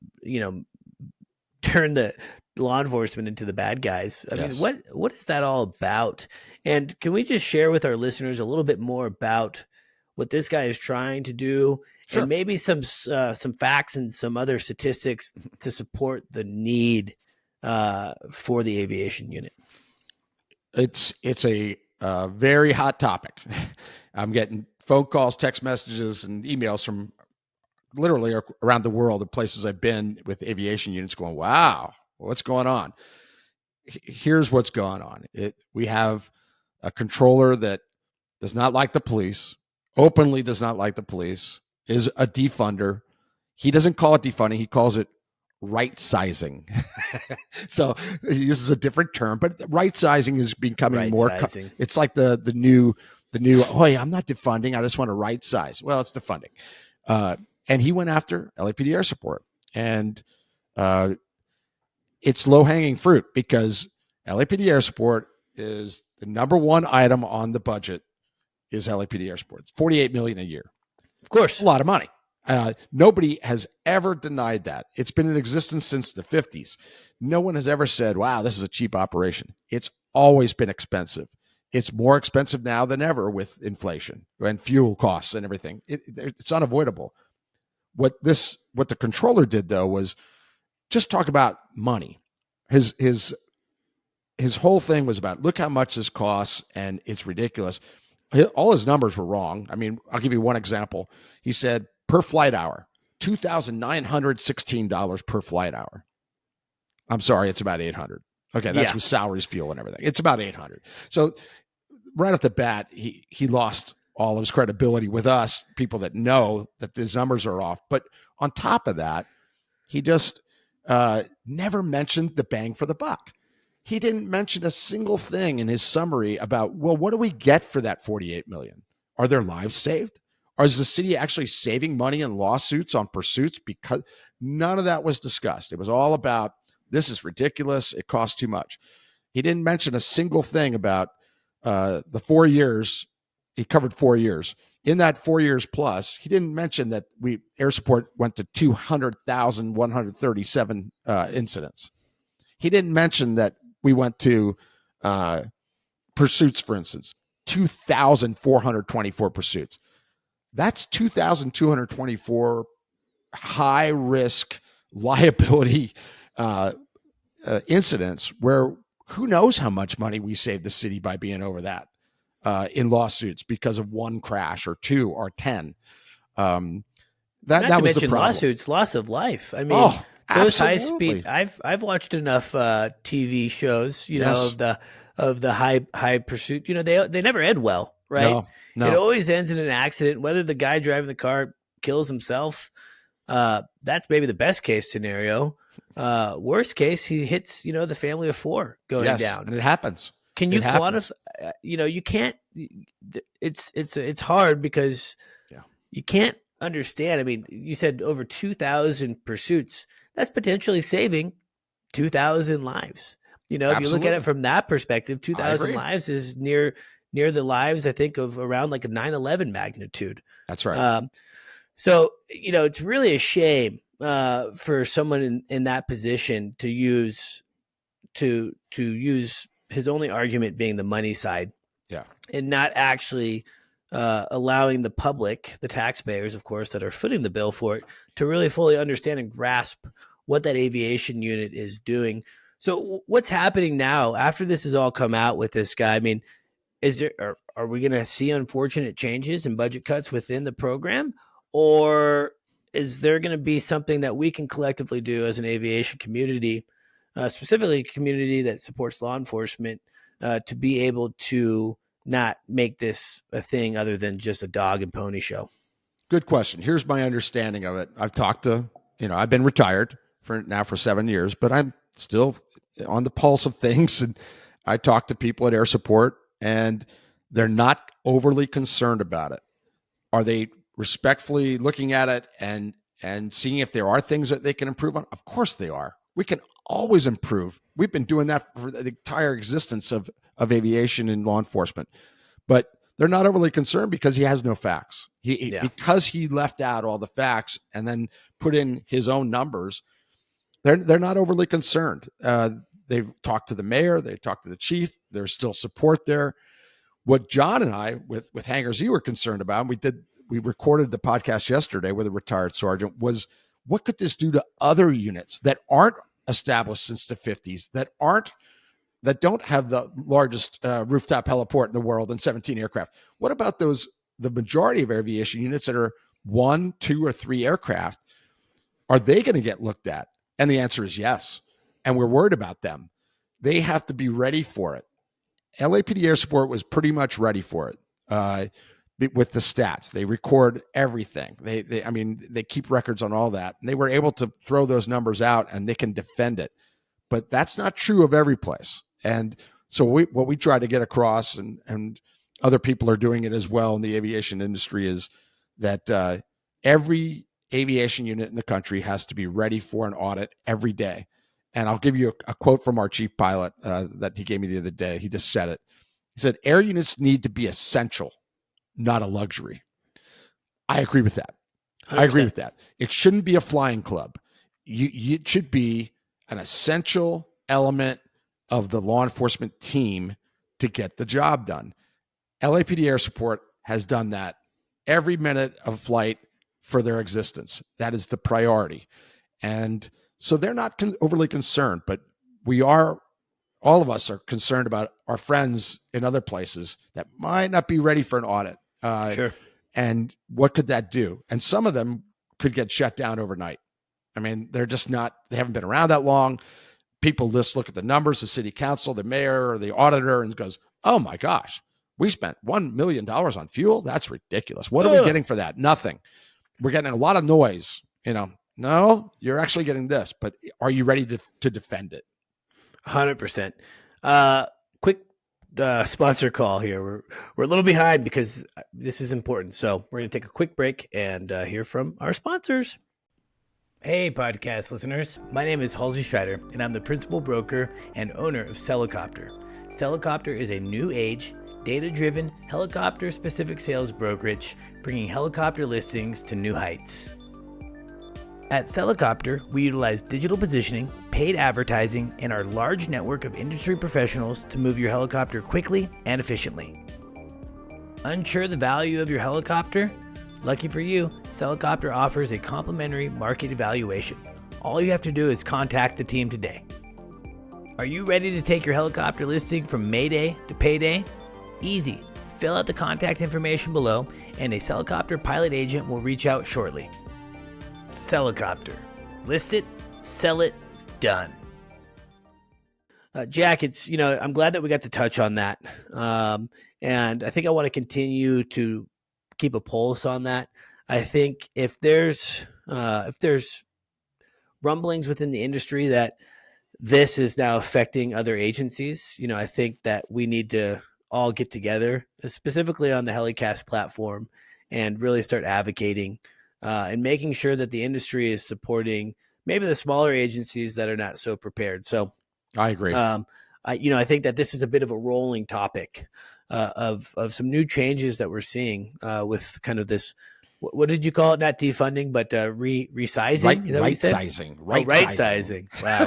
turn the law enforcement into the bad guys, I mean, what is that all about? And can we just share with our listeners a little bit more about what this guy is trying to do, and maybe some facts and some other statistics to support the need for the aviation unit? It's a very hot topic. I'm getting phone calls, text messages, and emails from literally around the world, the places I've been with aviation units going, wow, what's going on? Here's what's going on. We have a controller that does not like the police, openly does not like the police, is a defunder. He doesn't call it defunding. He calls it right sizing. So he uses a different term, but right sizing is becoming more. It's like the new, oh, yeah, I'm not defunding. I just want to right size. Well, it's defunding. And he went after LAPD air support, and it's low hanging fruit because LAPD air support is the number one item on the budget is LAPD air support. It's $48 million a year. Of course. A lot of money. Nobody has ever denied that. It's been in existence since the 50s. No one has ever said, wow, this is a cheap operation. It's always been expensive. It's more expensive now than ever with inflation and fuel costs and everything. It's unavoidable. What the controller did, though, was just talk about money. His whole thing was about, look how much this costs, and it's ridiculous. All his numbers were wrong. I mean, I'll give you one example. He said per flight hour, $2,916 per flight hour. I'm sorry, it's about $800. Okay, that's with salaries, fuel, and everything. It's about $800. So right off the bat, he lost all of his credibility with us, people that know that his numbers are off. But on top of that, he just never mentioned the bang for the buck. He didn't mention a single thing in his summary about, well, what do we get for that $48 million? Are their lives saved? Or is the city actually saving money in lawsuits on pursuits? Because none of that was discussed. It was all about, this is ridiculous. It costs too much. He didn't mention a single thing about the 4 years. He covered 4 years. In that 4 years plus, he didn't mention that air support went to 200,137 incidents. He didn't mention that we went to pursuits, for instance, 2,424 pursuits. That's 2,224 high risk liability incidents where who knows how much money we saved the city by being over that in lawsuits because of one crash or two or 10. That was the problem. Lawsuits, loss of life. I mean, those high speed. I've watched enough TV shows, of the high pursuit. They never end well, right? No. It always ends in an accident. Whether the guy driving the car kills himself, that's maybe the best case scenario. Worst case, he hits, the family of four going down. And it happens. Can you quantify? You can't. It's hard because you can't understand. I mean, you said over 2,000 pursuits. That's potentially saving 2,000 lives. If you look at it from that perspective, 2,000 lives is near the lives, I think, of around like a 9/11 magnitude. That's right. So, it's really a shame for someone in that position to use his only argument being the money side. Yeah. And not actually allowing the public, the taxpayers, of course, that are footing the bill for it, to really fully understand and grasp what that aviation unit is doing. So what's happening now after this has all come out with this guy? I mean, are we going to see unfortunate changes and budget cuts within the program, or is there going to be something that we can collectively do as an aviation community, specifically a community that supports law enforcement, to be able to not make this a thing other than just a dog and pony show? Good question. Here's my understanding of it. I've talked to, I've been retired for 7 years, but I'm still on the pulse of things. And I talk to people at Air Support, and they're not overly concerned about it. Are they respectfully looking at it and seeing if there are things that they can improve on? Of course they are. We can always improve. We've been doing that for the entire existence of aviation and law enforcement. But they're not overly concerned because he has no facts. Because he left out all the facts and then put in his own numbers, they're not overly concerned. They've talked to the mayor, they talked to the chief. There's still support there. What John and I with Hangar Z were concerned about, and we recorded the podcast yesterday with a retired sergeant, was what could this do to other units that aren't established since the 50s, that don't have the largest rooftop heliport in the world and 17 aircraft? What about the majority of aviation units that are 1, 2, or 3 aircraft? Are they going to get looked at? And the answer is yes. And we're worried about them. They have to be ready for it. LAPD Air Support was pretty much ready for it with the stats. They record everything. They keep records on all that. And they were able to throw those numbers out and they can defend it. But that's not true of every place. And so what we try to get across, and other people are doing it as well in the aviation industry, is that every aviation unit in the country has to be ready for an audit every day. And I'll give you a quote from our chief pilot that he gave me the other day. He just said it. He said, "Air units need to be essential, not a luxury." I agree with that. 100%. I agree with that. It shouldn't be a flying club. It should be an essential element of the law enforcement team to get the job done. LAPD Air Support has done that every minute of flight for their existence. That is the priority. And so they're not overly concerned, but all of us are concerned about our friends in other places that might not be ready for an audit. Sure. And what could that do? And some of them could get shut down overnight. I mean, they haven't been around that long. People just look at the numbers, the city council, the mayor, or the auditor, and goes, "Oh my gosh, we spent $1 million on fuel? That's ridiculous. What are we getting for that? Nothing. We're getting a lot of noise. No, you're actually getting this, but are you ready to defend it?" 100%. sponsor call here. We're a little behind because this is important. So we're going to take a quick break and hear from our sponsors. Hey, podcast listeners. My name is Halsey Schider, and I'm the principal broker and owner of Helicopter. Helicopter is a new age, data-driven, helicopter-specific sales brokerage, bringing helicopter listings to new heights. At Helicopter, we utilize digital positioning, paid advertising, and our large network of industry professionals to move your helicopter quickly and efficiently. Unsure the value of your helicopter? Lucky for you, Helicopter offers a complimentary market evaluation. All you have to do is contact the team today. Are you ready to take your helicopter listing from Mayday to payday? Easy. Fill out the contact information below, and a Helicopter pilot agent will reach out shortly. Helicopter. List it, sell it, done. Jack, I'm glad that we got to touch on that. And I think I want to continue to keep a pulse on that. I think if there's rumblings within the industry that this is now affecting other agencies, I think that we need to all get together, specifically on the Helicast platform, and really start advocating and making sure that the industry is supporting maybe the smaller agencies that are not so prepared. So I agree. I think that this is a bit of a rolling topic of some new changes that we're seeing with kind of this. What did you call it? Not defunding, but resizing. Right sizing. Right sizing. Wow.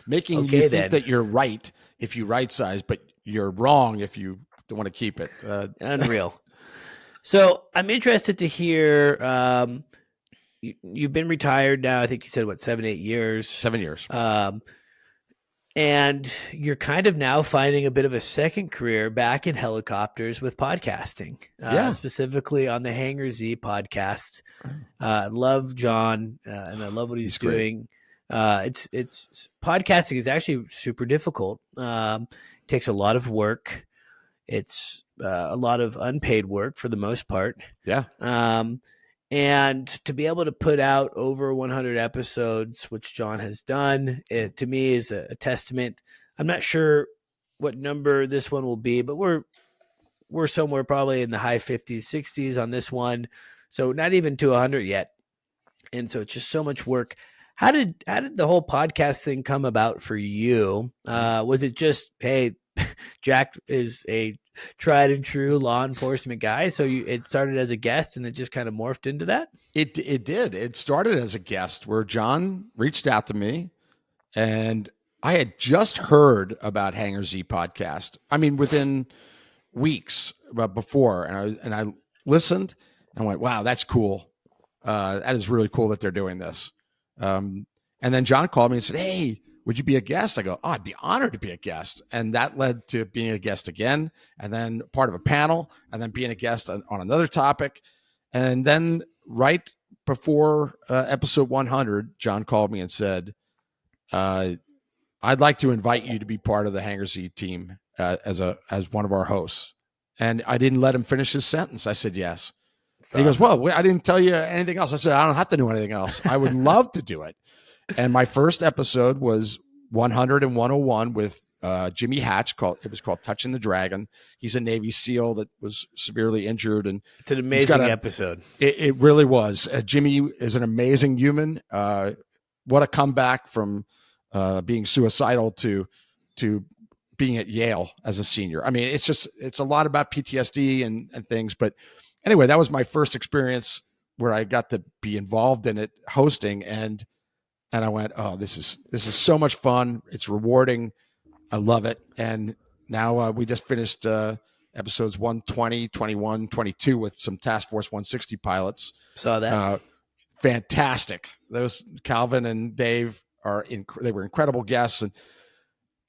Making you think that you're right if you right size, but you're wrong if you don't want to keep it. Unreal. So I'm interested to hear. You've been retired now. I think you said 7-8 years. 7 years. And you're kind of now finding a bit of a second career back in helicopters with podcasting, specifically on the Hangar Z Podcast. I love John, and I love what he's doing. It's podcasting is actually super difficult. Takes a lot of work. It's a lot of unpaid work for the most part. Yeah. And to be able to put out over 100 episodes, which John has done, it to me is a testament. I'm not sure what number this one will be, but we're somewhere probably in the high 50s, 60s on this one. So not even to 100 yet. And so it's just so much work. How did the whole podcast thing come about for you? Was it just, hey, Jack is a tried and true law enforcement guy, so it started as a guest and it just kind of morphed into that? It did. It started as a guest where John reached out to me, and I had just heard about Hangar Z Podcast. I mean, within weeks before, and I listened and went, "Wow, that's cool. That is really cool that they're doing this." And then John called me and said, "Hey, would you be a guest?" I go, "Oh, I'd be honored to be a guest." And that led to being a guest again, and then part of a panel, and then being a guest on another topic. And then right before episode 100, John called me and said, "I'd like to invite you to be part of the Hangar Z team as one of our hosts." And I didn't let him finish his sentence. I said, "Yes." And he goes, "Well, I didn't tell you anything else." I said, "I don't have to do anything else. I would love to do it." And my first episode was 100 and 101 with Jimmy Hatch. It was called Touching the Dragon. He's a Navy SEAL that was severely injured, and it's an amazing episode. It really was. Jimmy is an amazing human. What a comeback from being suicidal to being at Yale as a senior. I mean, it's a lot about PTSD and things. But anyway, that was my first experience where I got to be involved in it, hosting, and I went, "Oh, this is so much fun. It's rewarding. I love it." And now we just finished episodes 120, 21, 22 with some Task Force 160 pilots. Saw that. Fantastic. Those Calvin and Dave they were incredible guests, and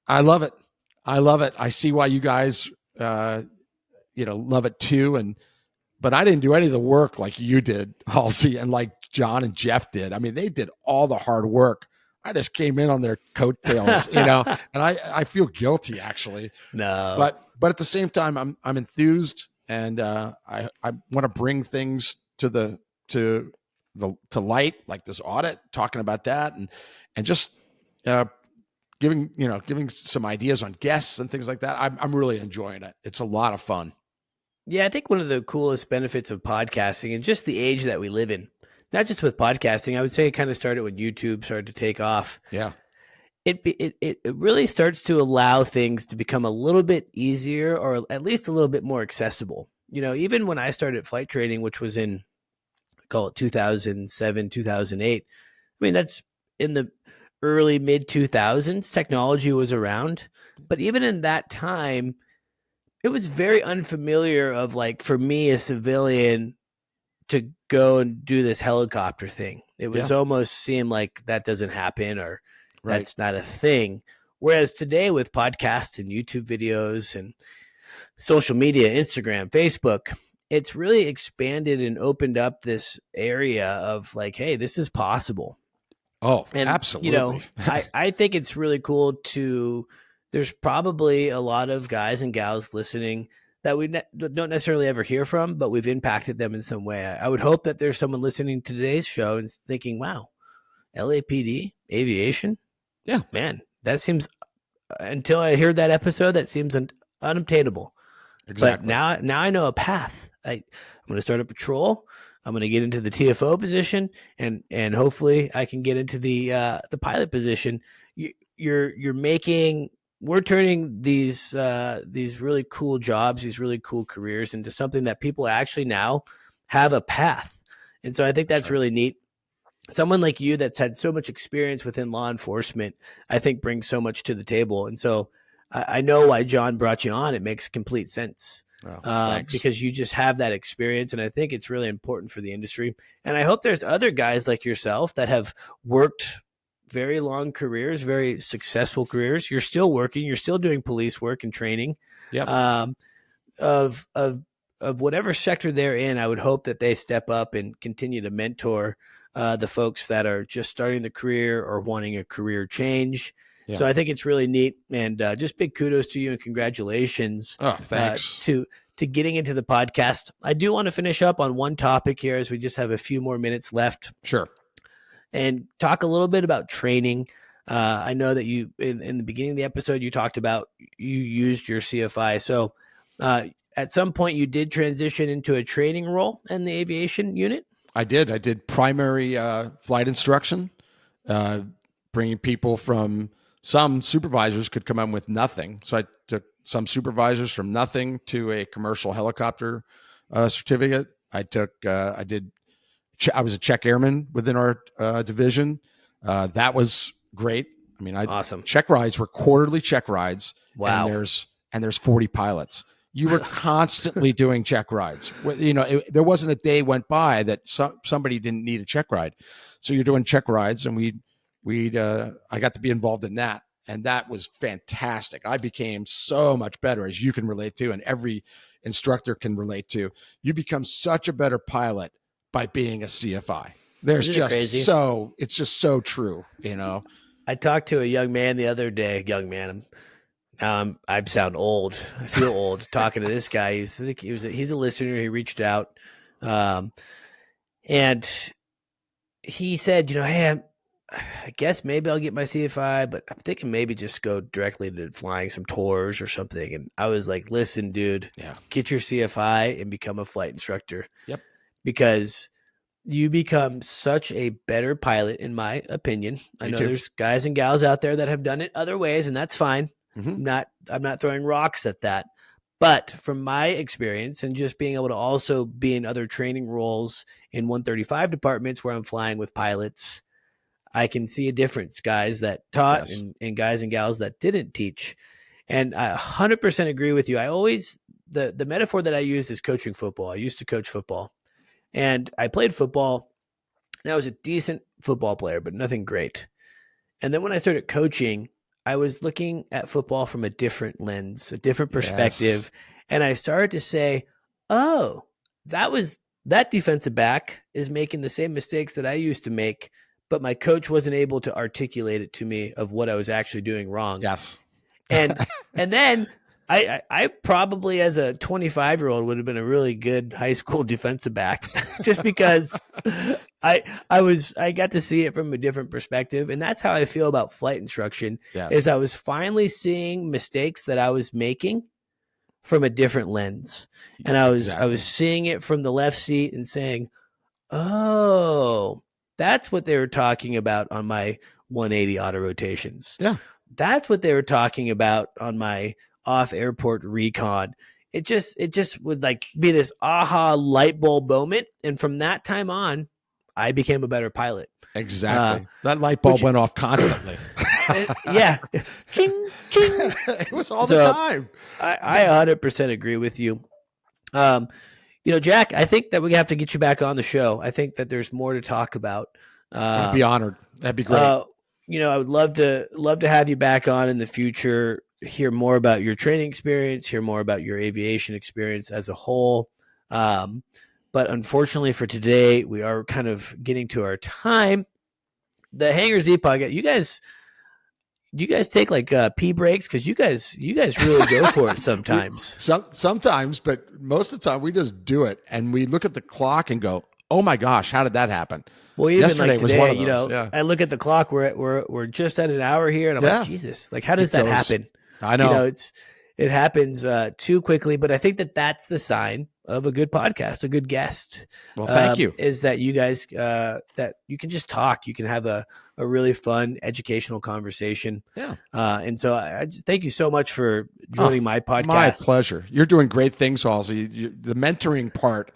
I love it. I see why you guys love it too. But I didn't do any of the work like you did, Halsey, and like John and Jeff did. I mean, they did all the hard work. I just came in on their coattails, and I feel guilty actually. No, but at the same time, I'm enthused, and I want to bring things to light, like this audit, talking about that, and just giving some ideas on guests and things like that. I'm really enjoying it. It's a lot of fun. Yeah, I think one of the coolest benefits of podcasting and just the age that we live in, not just with podcasting, I would say it kind of started when YouTube started to take off. Yeah. It really starts to allow things to become a little bit easier or at least a little bit more accessible. Even when I started flight training, which was in, call it 2007, 2008, I mean, that's in the early mid 2000s, technology was around. But even in that time, it was very unfamiliar of like, for me, a civilian, to go and do this helicopter thing. It was almost seemed like that doesn't happen or that's not a thing. Whereas today with podcasts and YouTube videos and social media, Instagram, Facebook, it's really expanded and opened up this area of like, hey, this is possible. Oh, and, absolutely. I think it's really cool there's probably a lot of guys and gals listening that we don't necessarily ever hear from, but we've impacted them in some way. I would hope that there's someone listening to today's show and thinking, wow, LAPD, aviation? Yeah. Man, that seems, until I heard that episode, that seems unobtainable. Exactly. But now I know a path. I'm going to start a patrol. I'm going to get into the TFO position, and hopefully I can get into the pilot position. We're turning these really cool jobs, these really cool careers into something that people actually now have a path. And so I think that's really neat. Someone like you that's had so much experience within law enforcement, I think brings so much to the table. And so I know why John brought you on. It makes complete sense. Because you just have that experience. And I think it's really important for the industry. And I hope there's other guys like yourself that have worked very long careers, very successful careers. You're still working. You're still doing police work and training. Yeah. Of whatever sector they're in, I would hope that they step up and continue to mentor the folks that are just starting the career or wanting a career change. Yeah. So I think it's really neat, and just big kudos to you and congratulations. Oh, thanks. To getting into the podcast. I do want to finish up on one topic here as we just have a few more minutes left. Sure. And talk a little bit about training. I know that you, in the beginning of the episode, you talked about you used your CFI. So at some point you did transition into a training role in the aviation unit? I did primary flight instruction, bringing people from, some supervisors could come in with nothing. So I took some supervisors from nothing to a commercial helicopter certificate. I was a check airman within our division. That was great. I mean, awesome. Check rides were quarterly check rides. Wow. And there's 40 pilots. You were constantly doing check rides. There wasn't a day went by that somebody didn't need a check ride. So you're doing check rides, and I got to be involved in that, and that was fantastic. I became so much better, as you can relate to, and every instructor can relate to. You become such a better pilot by being a CFI. It's just so true. I talked to a young man the other day. I sound old. I feel old talking to this guy. He's a listener. He reached out, and he said, hey, I guess maybe I'll get my CFI, but I'm thinking maybe just go directly to flying some tours or something. And I was like, listen, dude, get your CFI and become a flight instructor. Yep. Because you become such a better pilot, in my opinion. I know there's guys and gals out there that have done it other ways, and that's fine. Mm-hmm. I'm not throwing rocks at that. But from my experience and just being able to also be in other training roles in 135 departments where I'm flying with pilots, I can see a difference, guys that taught and guys and gals that didn't teach. And I 100% agree with you. I always, the metaphor that I use is coaching football. I used to coach football, and I played football, and I was a decent football player, but nothing great. And then when I started coaching, I was looking at football from a different lens, a different perspective. And I started to say, oh, that defensive back is making the same mistakes that I used to make, but my coach wasn't able to articulate it to me of what I was actually doing wrong. Yes. And then I probably as a 25-year-old would have been a really good high school defensive back just because I got to see it from a different perspective. And that's how I feel about flight instruction is I was finally seeing mistakes that I was making from a different lens. And I was seeing it from the left seat and saying, oh, that's what they were talking about on my 180 auto rotations. Yeah. That's what they were talking about on my off airport recon. It just would like be this aha light bulb moment. And from that time on, I became a better pilot. Exactly. That light bulb went off constantly. Yeah. Ching, ching. It was all the time. I 100% agree with you. Jack, I think that we have to get you back on the show. I think that there's more to talk about. I'd be honored. That'd be great. I would love to have you back on in the future, hear more about your training experience, hear more about your aviation experience as a whole. But unfortunately for today, we are kind of getting to our time. The Hangar Z podcast, do you guys take like pee breaks? Because you guys really go for it sometimes. Sometimes, but most of the time we just do it and we look at the clock and go, "Oh my gosh, how did that happen?" Well, even yesterday like today, was one of those. I look at the clock. We're just at an hour here, and I'm like, Jesus, like how does that happen? I know. It happens too quickly, but I think that that's the sign of a good podcast, a good guest. Well, thank you. Is that you guys that you can just talk, you can have a really fun educational conversation. Yeah. And so I just thank you so much for joining my podcast. My pleasure. You're doing great things, Halsey. The mentoring part,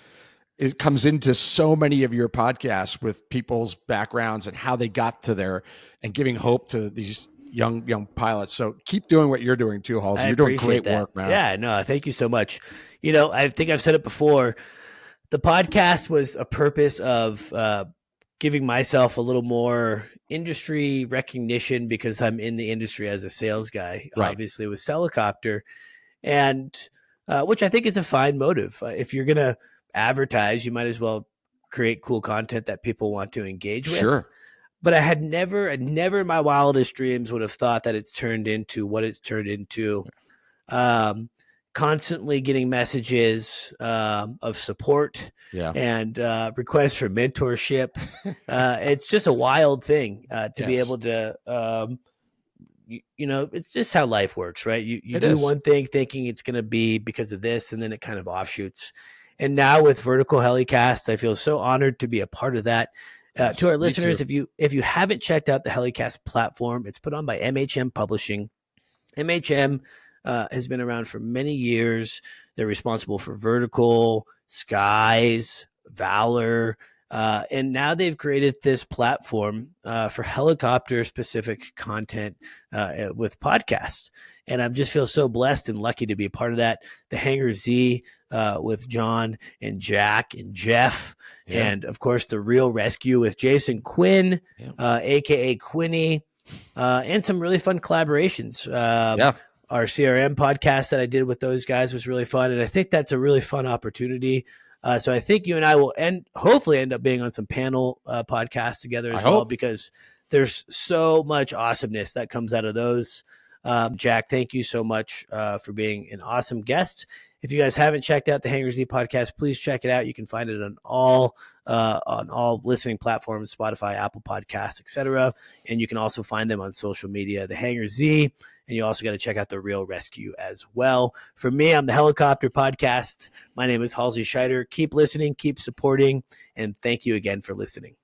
it comes into so many of your podcasts with people's backgrounds and how they got to there and giving hope to these young pilots. So keep doing what you're doing too, Halsey. You're doing great work, man. Yeah, no, thank you so much. I think I've said it before. The podcast was a purpose of giving myself a little more industry recognition because I'm in the industry as a sales guy, obviously with Helicopter, and which I think is a fine motive. If you're going to advertise, you might as well create cool content that people want to engage with. Sure. But I had never in my wildest dreams would have thought that it's turned into what it's turned into. Constantly getting messages of support and requests for mentorship. It's just a wild thing to be able to, it's just how life works, right? You do one thing thinking it's going to be because of this, and then it kind of offshoots. And now with Vertical Helicast, I feel so honored to be a part of that. To our listeners, if you haven't checked out the Helicast platform, it's put on by MHM Publishing. MHM has been around for many years. They're responsible for Vertical, Skies, Valor, and now they've created this platform for helicopter-specific content with podcasts. And I just feel so blessed and lucky to be a part of that. The Hangar Z with John and Jack and Jeff. Yeah. And, of course, The Real Rescue with Jason Quinn, a.k.a. Quinny, and some really fun collaborations. Our CRM podcast that I did with those guys was really fun, and I think that's a really fun opportunity. So I think you and I will hopefully end up being on some panel podcasts together as well, because there's so much awesomeness that comes out of those. Jack, thank you so much for being an awesome guest. If you guys haven't checked out the Hangar Z podcast, please check it out. You can find it on all listening platforms, Spotify, Apple Podcasts, etc. And you can also find them on social media, the Hangar Z. And you also got to check out The Real Rescue as well. For me, I'm the Helicopter Podcast. My name is Halsey Schider. Keep listening, keep supporting, and thank you again for listening.